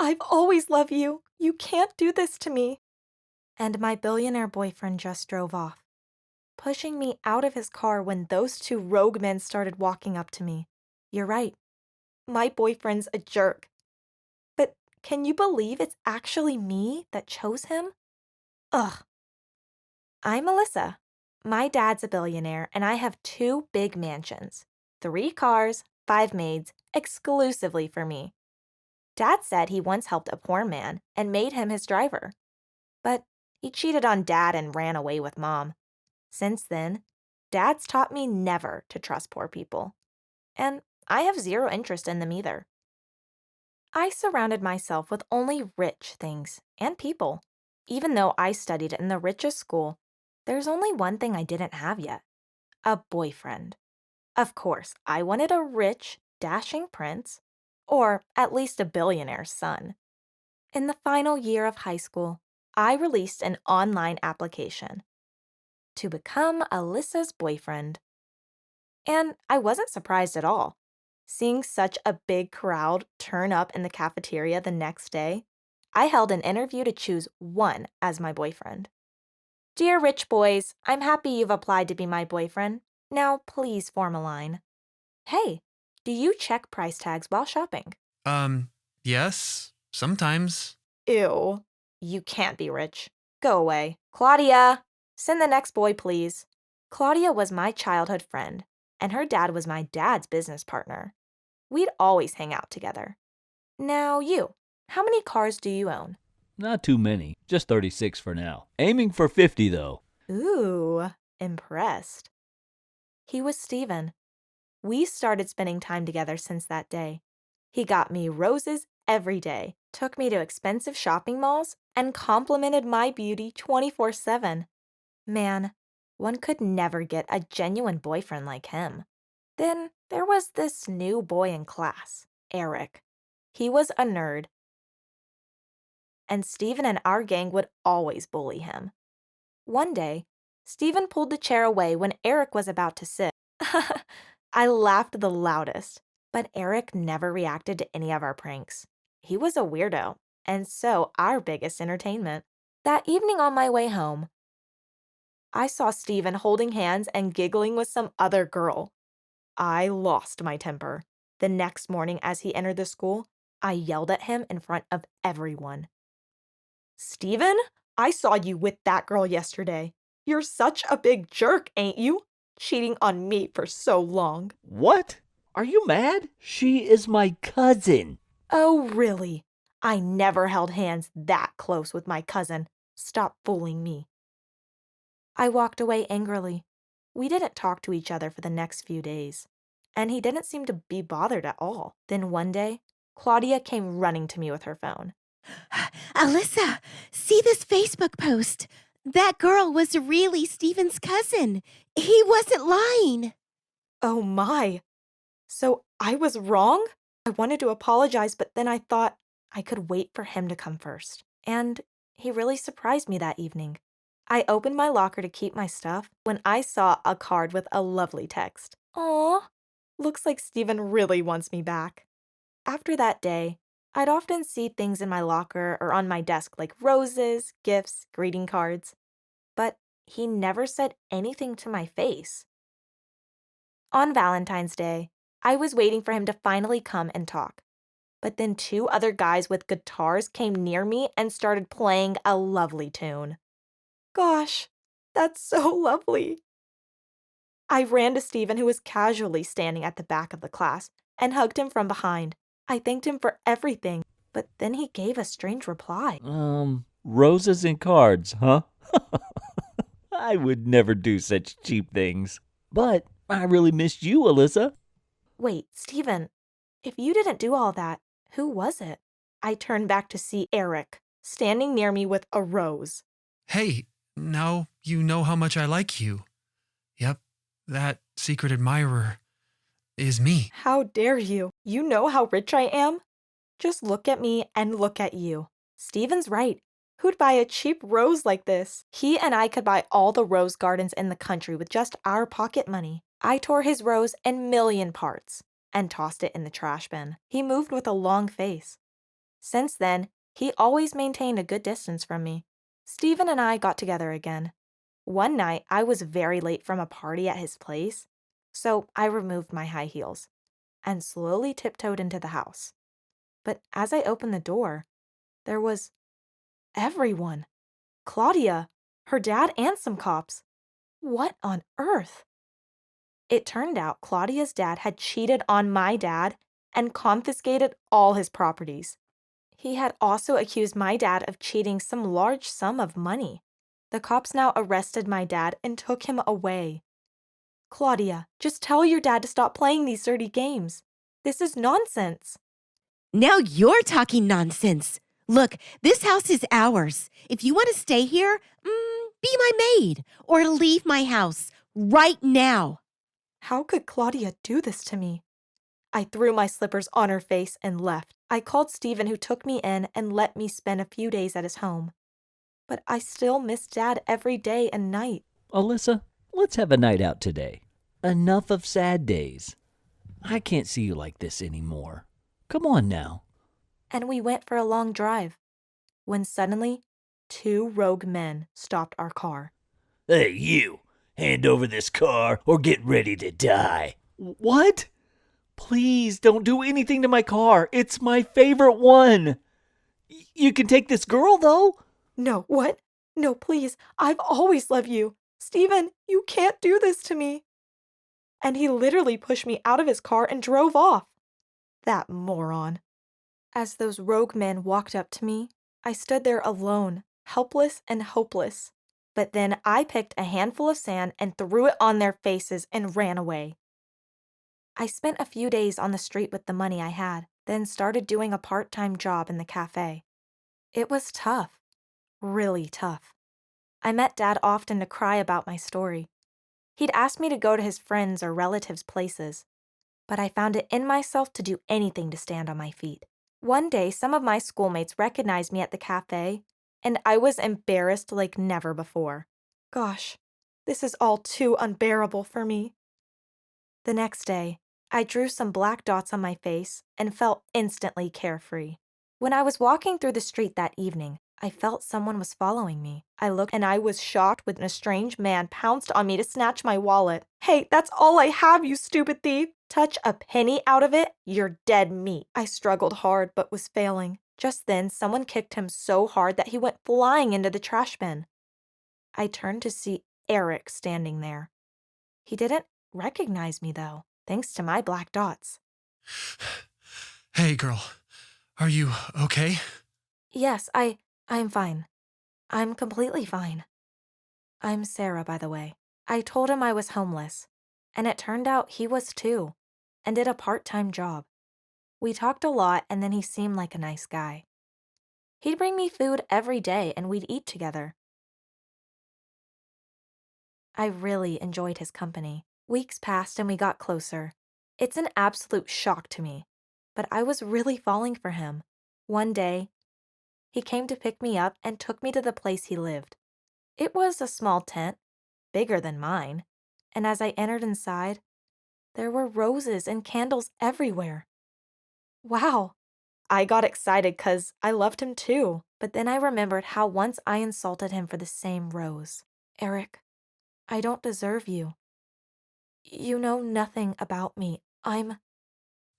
I've always loved you. You can't do this to me. And my billionaire boyfriend just drove off, pushing me out of his car when those two rogue men started walking up to me. You're right. My boyfriend's a jerk. But can you believe it's actually me that chose him? Ugh. I'm Alyssa. My dad's a billionaire, and I have 2 big mansions, 3 cars, 5 maids, exclusively for me. Dad said he once helped a poor man and made him his driver. But he cheated on Dad and ran away with Mom. Since then, Dad's taught me never to trust poor people. And I have zero interest in them either. I surrounded myself with only rich things and people. Even though I studied in the richest school, there's only one thing I didn't have yet: a boyfriend. Of course, I wanted a rich, dashing prince, or at least a billionaire's son. In the final year of high school, I released an online application to become Alyssa's boyfriend. And I wasn't surprised at all. Seeing such a big crowd turn up in the cafeteria the next day, I held an interview to choose one as my boyfriend. Dear rich boys, I'm happy you've applied to be my boyfriend. Now please form a line. Hey, do you check price tags while shopping? Yes, sometimes. Ew, you can't be rich. Go away. Claudia, send the next boy, please. Claudia was my childhood friend, and her dad was my dad's business partner. We'd always hang out together. Now how many cars do you own? Not too many, just 36 for now. Aiming for 50 though. Ooh, impressed. He was Steven. We started spending time together since that day. He got me roses every day, took me to expensive shopping malls, and complimented my beauty 24/7. Man, one could never get a genuine boyfriend like him. Then there was this new boy in class, Eric. He was a nerd, and Steven and our gang would always bully him. One day, Steven pulled the chair away when Eric was about to sit. I laughed the loudest, but Eric never reacted to any of our pranks. He was a weirdo, and so our biggest entertainment. That evening on my way home, I saw Steven holding hands and giggling with some other girl. I lost my temper. The next morning, as he entered the school, I yelled at him in front of everyone. Steven, I saw you with that girl yesterday. You're such a big jerk, ain't you? Cheating on me for so long. What? Are you mad? She is my cousin. Oh, really? I never held hands that close with my cousin. Stop fooling me. I walked away angrily. We didn't talk to each other for the next few days, and he didn't seem to be bothered at all. Then one day, Claudia came running to me with her phone. Alyssa, see this Facebook post. That girl was really Steven's cousin. He wasn't lying. Oh my. So I was wrong? I wanted to apologize, but then I thought I could wait for him to come first. And he really surprised me that evening. I opened my locker to keep my stuff when I saw a card with a lovely text. Aw, looks like Steven really wants me back. After that day, I'd often see things in my locker or on my desk like roses, gifts, greeting cards. But he never said anything to my face. On Valentine's Day, I was waiting for him to finally come and talk. But then 2 other guys with guitars came near me and started playing a lovely tune. Gosh, that's so lovely. I ran to Steven, who was casually standing at the back of the class, and hugged him from behind. I thanked him for everything, but then he gave a strange reply. Roses and cards, huh? I would never do such cheap things. But I really missed you, Alyssa. Wait, Steven, if you didn't do all that, who was it? I turned back to see Eric, standing near me with a rose. Hey, now you know how much I like you. Yep, that secret admirer is me. How dare you? You know how rich I am? Just look at me and look at you. Steven's right. Who'd buy a cheap rose like this? He and I could buy all the rose gardens in the country with just our pocket money. I tore his rose in million parts and tossed it in the trash bin. He moved with a long face. Since then, he always maintained a good distance from me. Steven and I got together again. One night, I was very late from a party at his place, so I removed my high heels and slowly tiptoed into the house. But as I opened the door, there was everyone. Claudia, her dad, and some cops. What on earth? It turned out Claudia's dad had cheated on my dad and confiscated all his properties. He had also accused my dad of cheating some large sum of money. The cops now arrested my dad and took him away. Claudia, just tell your dad to stop playing these dirty games. This is nonsense. Now you're talking nonsense. Look, this house is ours. If you want to stay here, be my maid or leave my house right now. How could Claudia do this to me? I threw my slippers on her face and left. I called Steven, who took me in and let me spend a few days at his home. But I still miss Dad every day and night. Alyssa, let's have a night out today. Enough of sad days. I can't see you like this anymore. Come on now. And we went for a long drive, when suddenly, 2 rogue men stopped our car. Hey, you! Hand over this car or get ready to die. What? Please don't do anything to my car. It's my favorite one. You can take this girl, though. No, what? No, please, I've always loved you. Steven, you can't do this to me. And he literally pushed me out of his car and drove off. That moron. As those rogue men walked up to me, I stood there alone, helpless and hopeless. But then I picked a handful of sand and threw it on their faces and ran away. I spent a few days on the street with the money I had, then started doing a part-time job in the cafe. It was tough, really tough. I met Dad often to cry about my story. He'd ask me to go to his friends' or relatives' places, but I found it in myself to do anything to stand on my feet. One day, some of my schoolmates recognized me at the cafe, and I was embarrassed like never before. Gosh, this is all too unbearable for me. The next day, I drew some black dots on my face and felt instantly carefree. When I was walking through the street that evening, I felt someone was following me. I looked and I was shocked when a strange man pounced on me to snatch my wallet. Hey, that's all I have, you stupid thief! Touch a penny out of it, you're dead meat. I struggled hard but was failing. Just then, someone kicked him so hard that he went flying into the trash bin. I turned to see Eric standing there. He didn't recognize me, though, thanks to my black dots. Hey, girl. Are you okay? Yes, I'm fine. I'm completely fine. I'm Sarah, by the way. I told him I was homeless, and it turned out he was too, and did a part-time job. We talked a lot, and then he seemed like a nice guy. He'd bring me food every day, and we'd eat together. I really enjoyed his company. Weeks passed, and we got closer. It's an absolute shock to me, but I was really falling for him. One day, he came to pick me up and took me to the place he lived. It was a small tent, bigger than mine, and as I entered inside, there were roses and candles everywhere. Wow! I got excited because I loved him too, but then I remembered how once I insulted him for the same rose. Eric, I don't deserve you. You know nothing about me.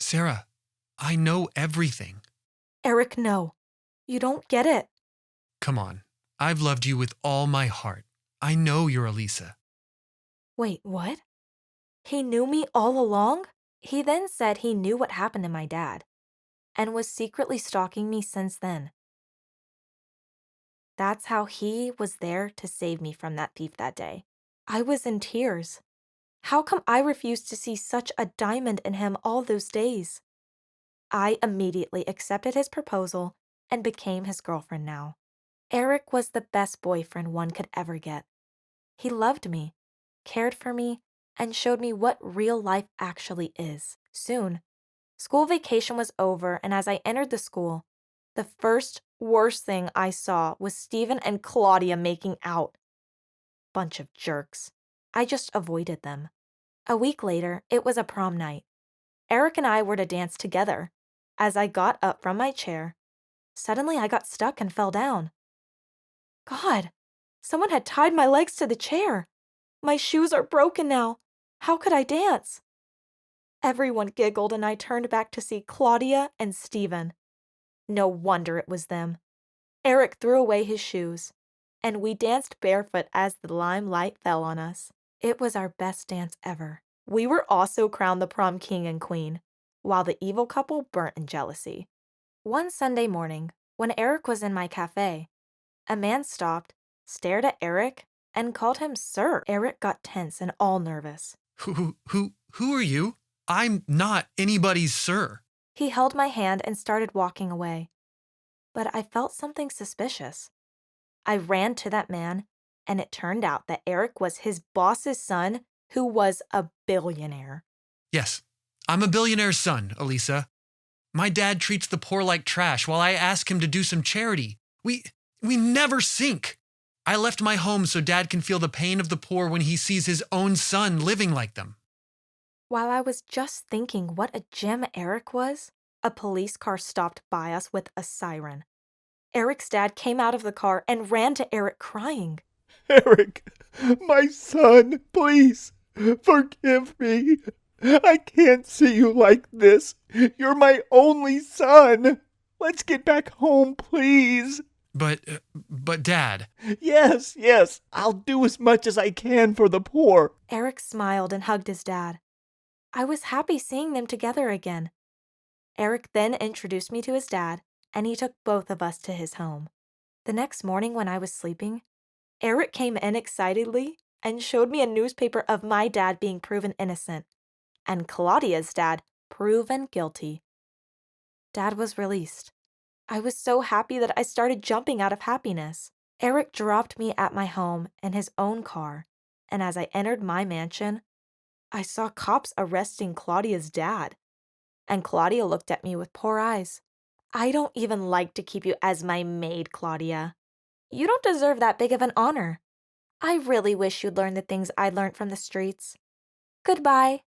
Sarah, I know everything. Eric, no. You don't get it. Come on. I've loved you with all my heart. I know you're Elisa. Wait, what? He knew me all along? He then said he knew what happened to my dad, and was secretly stalking me since then. That's how he was there to save me from that thief that day. I was in tears. How come I refused to see such a diamond in him all those days? I immediately accepted his proposal and became his girlfriend now. Eric was the best boyfriend one could ever get. He loved me, cared for me, and showed me what real life actually is. Soon, school vacation was over, and as I entered the school, the first worst thing I saw was Steven and Claudia making out. Bunch of jerks. I just avoided them. A week later, it was a prom night. Eric and I were to dance together. As I got up from my chair, Suddenly, I got stuck and fell down. God, someone had tied my legs to the chair. My shoes are broken now. How could I dance? Everyone giggled, and I turned back to see Claudia and Stephen. No wonder it was them. Eric threw away his shoes, and we danced barefoot as the limelight fell on us. It was our best dance ever. We were also crowned the prom king and queen, while the evil couple burnt in jealousy. One Sunday morning, when Eric was in my cafe, a man stopped, stared at Eric, and called him sir. Eric got tense and all nervous. Who are you? I'm not anybody's sir. He held my hand and started walking away. But I felt something suspicious. I ran to that man, and it turned out that Eric was his boss's son, who was a billionaire. Yes, I'm a billionaire's son, Elisa. My dad treats the poor like trash while I ask him to do some charity. We never sink. I left my home so Dad can feel the pain of the poor when he sees his own son living like them. While I was just thinking what a gem Eric was, a police car stopped by us with a siren. Eric's dad came out of the car and ran to Eric crying. Eric, my son, please, forgive me. I can't see you like this. You're my only son. Let's get back home, please. But Dad. Yes, I'll do as much as I can for the poor. Eric smiled and hugged his dad. I was happy seeing them together again. Eric then introduced me to his dad, and he took both of us to his home. The next morning when I was sleeping, Eric came in excitedly and showed me a newspaper of my dad being proven innocent, and Claudia's dad proven guilty. Dad was released. I was so happy that I started jumping out of happiness. Eric dropped me at my home in his own car, and as I entered my mansion, I saw cops arresting Claudia's dad. And Claudia looked at me with poor eyes. I don't even like to keep you as my maid, Claudia. You don't deserve that big of an honor. I really wish you'd learn the things I learned from the streets. Goodbye.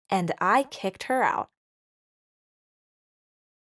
And I kicked her out.